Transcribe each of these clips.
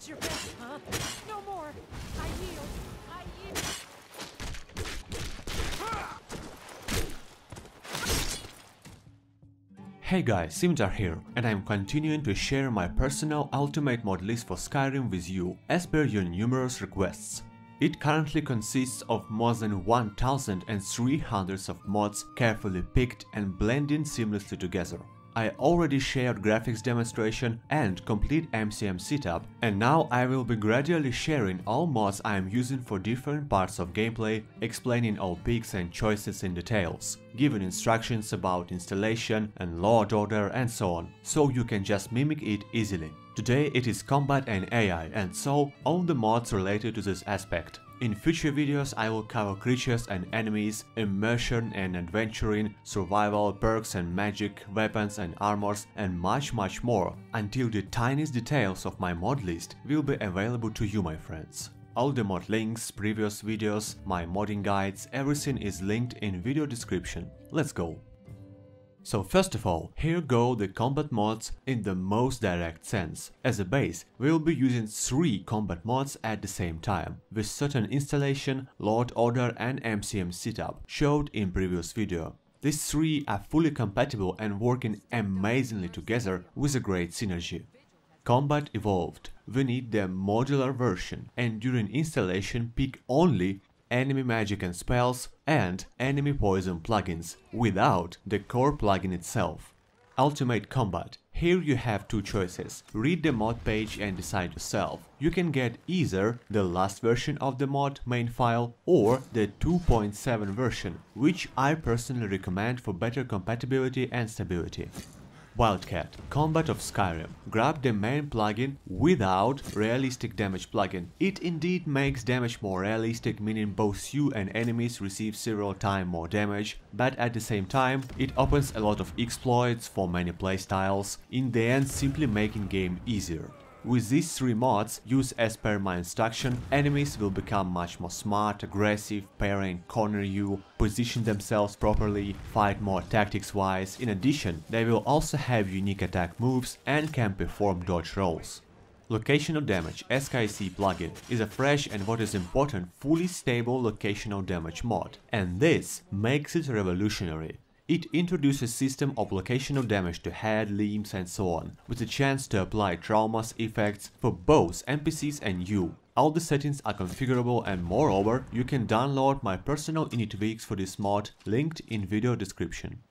That's your best, huh? No more. I yield. I yield. Hey guys, Sinitar here, and I'm continuing to share my personal ultimate mod list for Skyrim with you, as per your numerous requests. It currently consists of more than 1,300 of mods carefully picked and blending seamlessly together. I already shared graphics demonstration and complete MCM setup, and now I will be gradually sharing all mods I am using for different parts of gameplay, explaining all picks and choices in details, giving instructions about installation and load order and so on, so you can just mimic it easily. Today it is combat and AI, and so all the mods related to this aspect. In future videos I will cover creatures and enemies, immersion and adventuring, survival, perks and magic, weapons and armors, and much more, until the tiniest details of my mod list will be available to you, my friends. All the mod links, previous videos, my modding guides, everything is linked in video description. Let's go! So first of all, here go the combat mods in the most direct sense. As a base, we will be using 3 combat mods at the same time, with certain installation, load order and MCM setup, showed in previous video. These 3 are fully compatible and working amazingly together with a great synergy. Combat evolved, we need the modular version, and during installation pick only enemy magic and spells and enemy poison plugins, without the core plugin itself. Ultimate Combat. Here you have 2 choices. Read the mod page and decide yourself. You can get either the last version of the mod main file or the 2.7 version, which I personally recommend for better compatibility and stability. Wildcat. Combat of Skyrim. Grab the main plugin without realistic damage plugin. It indeed makes damage more realistic, meaning both you and enemies receive several times more damage, but at the same time it opens a lot of exploits for many playstyles, in the end simply making game easier. With these 3 mods, used as per my instruction, enemies will become much more smart, aggressive, parry and corner you, position themselves properly, fight more tactics-wise. In addition, they will also have unique attack moves and can perform dodge rolls. Locational Damage SKC plugin is a fresh and, what is important, fully stable locational damage mod, and this makes it revolutionary. It introduces system of locational damage to head, limbs and so on, with a chance to apply traumas effects for both NPCs and you. All the settings are configurable, and moreover, you can download my personal init tweaks for this mod, linked in video description.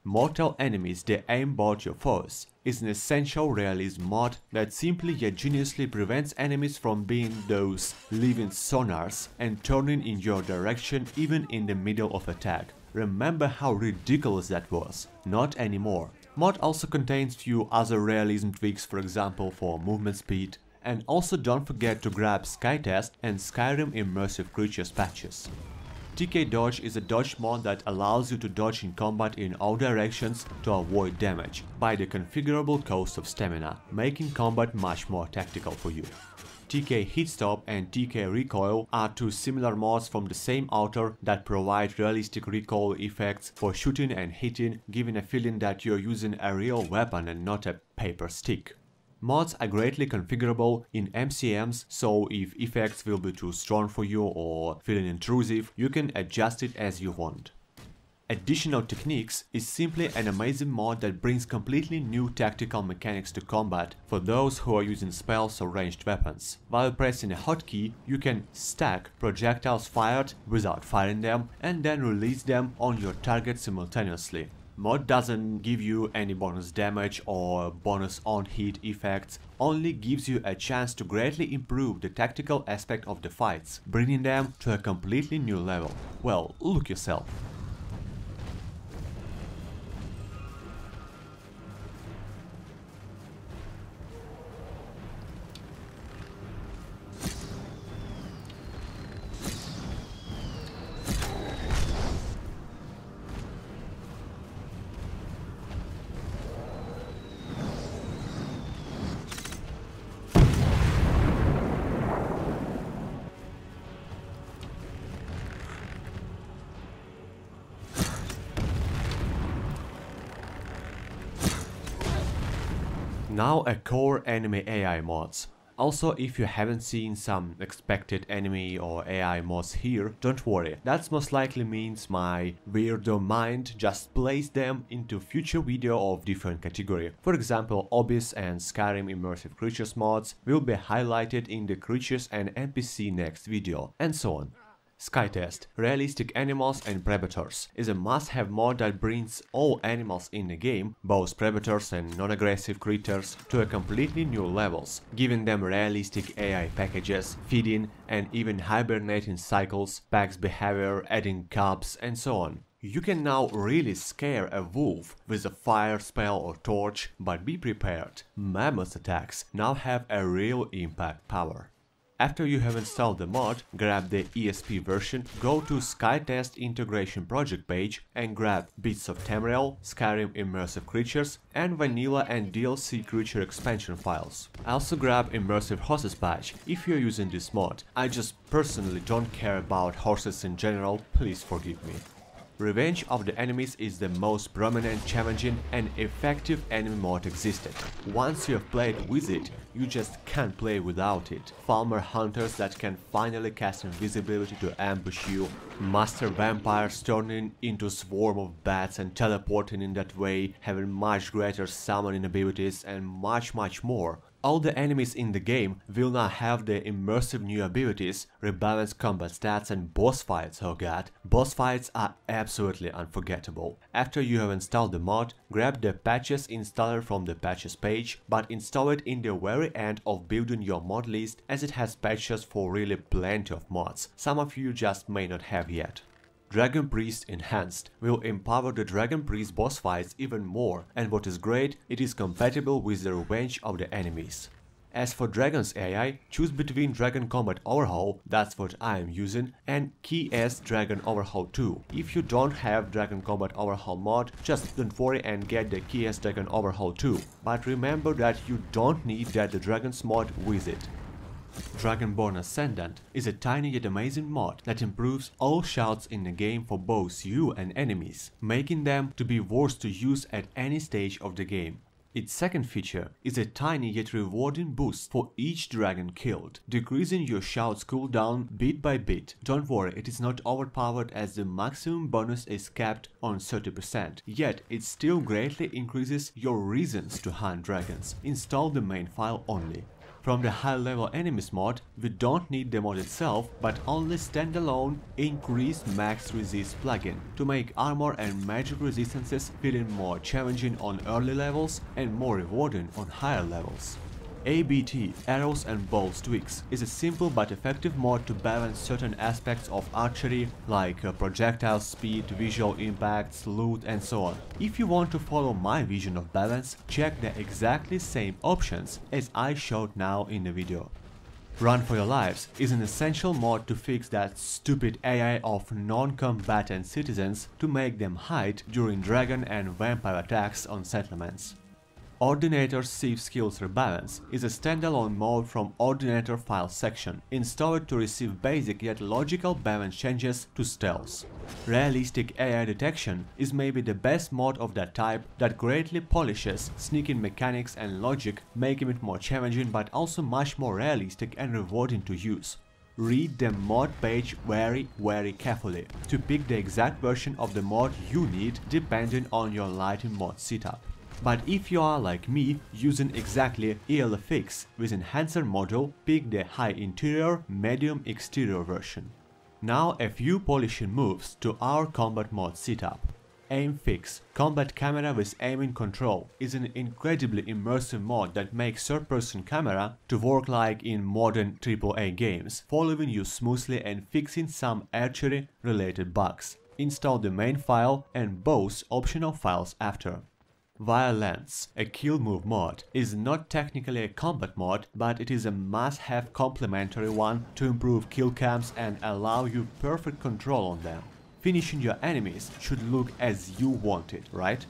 Mortal Enemies, the aimbot your foes, is an essential realism mod that simply yet geniusly prevents enemies from being those living sonars and turning in your direction even in the middle of attack. Remember how ridiculous that was? Not anymore. Mod also contains few other realism tweaks, for example for movement speed, and also don't forget to grab Skytest and Skyrim immersive creatures patches. TK Dodge is a dodge mod that allows you to dodge in combat in all directions to avoid damage, by the configurable cost of stamina, making combat much more tactical for you. TK Hitstop and TK Recoil are 2 similar mods from the same author that provide realistic recoil effects for shooting and hitting, giving a feeling that you're using a real weapon and not a paper stick. Mods are greatly configurable in MCMs, so if effects will be too strong for you or feeling intrusive, you can adjust it as you want. Additional Techniques is simply an amazing mod that brings completely new tactical mechanics to combat for those who are using spells or ranged weapons. While pressing a hotkey, you can stack projectiles fired without firing them and then release them on your target simultaneously. Mod doesn't give you any bonus damage or bonus on-hit effects, only gives you a chance to greatly improve the tactical aspect of the fights, bringing them to a completely new level. Well, look yourself. Now a core enemy AI mods. Also, if you haven't seen some expected enemy or AI mods here, don't worry, that most likely means my weirdo mind just placed them into future video of different category. For example, Obis and Skyrim immersive creatures mods will be highlighted in the creatures and NPC next video, and so on. Skytest, realistic animals and predators, is a must-have mod that brings all animals in the game, both predators and non-aggressive creatures, to a completely new levels, giving them realistic AI packages, feeding and even hibernating cycles, packs behavior, adding cubs and so on. You can now really scare a wolf with a fire spell or torch, but be prepared, mammoth attacks now have a real impact power. After you have installed the mod, grab the ESP version, go to Skytest integration project page and grab bits of Tamriel, Skyrim immersive creatures, and vanilla and DLC creature expansion files. Also grab immersive horses patch if you're using this mod. I just personally don't care about horses in general, please forgive me. Revenge of the Enemies is the most prominent, challenging and effective enemy mod existed. Once you have played with it, you just can't play without it. Farmer hunters that can finally cast invisibility to ambush you, master vampires turning into swarm of bats and teleporting in that way, having much greater summoning abilities and much more. All the enemies in the game will now have the immersive new abilities, rebalanced combat stats and boss fights, oh god. Boss fights are absolutely unforgettable. After you have installed the mod, grab the patches installer from the patches page, but install it in the very end of building your mod list as it has patches for really plenty of mods, some of you just may not have yet. Dragon Priest Enhanced will empower the Dragon Priest boss fights even more, and what is great, it is compatible with the Revenge of the Enemies. As for Dragon's AI, choose between Dragon Combat Overhaul, that's what I am using, and Key S Dragon Overhaul 2. If you don't have Dragon Combat Overhaul mod, just don't worry and get the Key S Dragon Overhaul 2, but remember that you don't need that the Dragon's mod with it. Dragonborn Ascendant is a tiny yet amazing mod that improves all shouts in the game for both you and enemies, making them to be worth to use at any stage of the game. Its second feature is a tiny yet rewarding boost for each dragon killed, decreasing your shout's cooldown bit by bit. Don't worry, it is not overpowered as the maximum bonus is capped on 30%, yet it still greatly increases your reasons to hunt dragons. Install the main file only. From the high-level enemies mod, we don't need the mod itself, but only standalone increased max resist plugin to make armor and magic resistances feeling more challenging on early levels and more rewarding on higher levels. ABT, Arrows and Bolts Tweaks, is a simple but effective mod to balance certain aspects of archery like projectile speed, visual impacts, loot and so on. If you want to follow my vision of balance, check the exactly same options as I showed now in the video. Run for Your Lives is an essential mod to fix that stupid AI of non-combatant citizens to make them hide during dragon and vampire attacks on settlements. Ordinator's Thief Skills Rebalance is a standalone mod from Ordinator file section, installed to receive basic yet logical balance changes to stealth. Realistic AI Detection is maybe the best mod of that type that greatly polishes sneaking mechanics and logic, making it more challenging but also much more realistic and rewarding to use. Read the mod page very carefully to pick the exact version of the mod you need depending on your lighting mod setup. But if you are like me, using exactly ELFX with enhancer module, pick the high interior, medium exterior version. Now a few polishing moves to our combat mod setup. Aim Fix, combat camera with aiming control, is an incredibly immersive mod that makes third-person camera to work like in modern AAA games, following you smoothly and fixing some archery-related bugs. Install the main file and both optional files after. Violence, a kill move mod, is not technically a combat mod, but it is a must-have complementary one to improve kill cams and allow you perfect control on them. Finishing your enemies should look as you want it, right?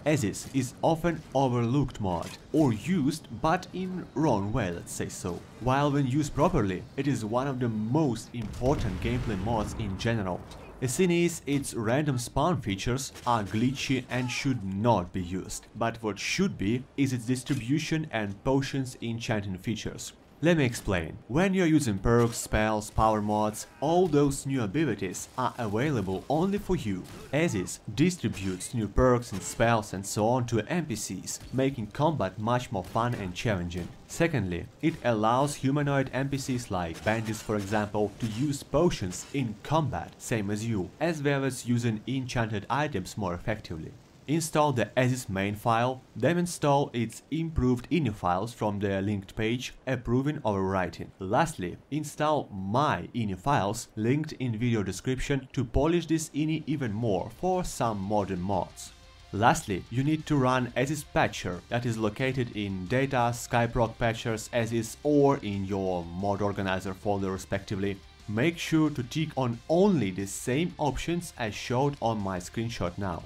Aziz is often overlooked mod, or used but in wrong way, let's say so. While when used properly, it is one of the most important gameplay mods in general. The thing is, its random spawn features are glitchy and should not be used, but what should be is its distribution and potions enchanting features. Let me explain. When you're using perks, spells, power mods, all those new abilities are available only for you. Aziz distributes new perks and spells and so on to NPCs, making combat much more fun and challenging. Secondly, it allows humanoid NPCs like bandits for example to use potions in combat, same as you, as well as using enchanted items more effectively. Install the Aziz main file, then install its improved ini files from the linked page, approving overwriting. Lastly, install my ini files, linked in video description, to polish this ini even more for some modern mods. Lastly, you need to run Aziz Patcher, that is located in Data, Skyproc Patchers, Aziz, or in your mod organizer folder respectively. Make sure to tick on only the same options as showed on my screenshot now.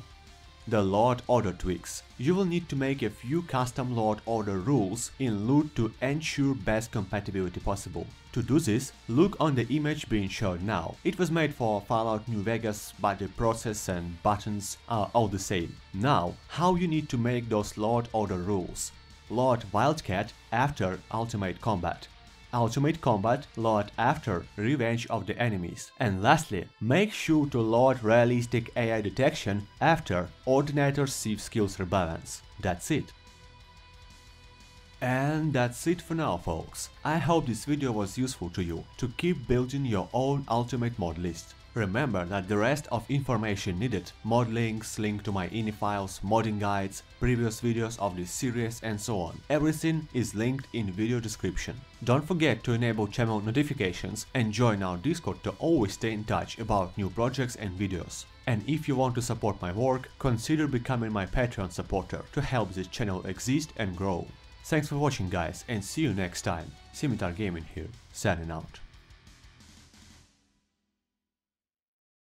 The Lord Order tweaks. You will need to make a few custom Lord Order rules in Loot to ensure best compatibility possible. To do this, look on the image being shown now. It was made for Fallout New Vegas, but the process and buttons are all the same. Now, how you need to make those Lord Order rules. Lord Wildcat after Ultimate Combat. Ultimate Combat Lord after Revenge of the Enemies. And lastly, make sure to load Realistic AI Detection after Ordinator Thief Skills Rebalance. That's it. And that's it for now, folks. I hope this video was useful to you to keep building your own ultimate mod list. Remember that the rest of information needed, mod links, link to my ini files, modding guides, previous videos of this series and so on, everything is linked in video description. Don't forget to enable channel notifications and join our Discord to always stay in touch about new projects and videos. And if you want to support my work, consider becoming my Patreon supporter to help this channel exist and grow. Thanks for watching guys, and see you next time. Sinitar Gaming here, signing out.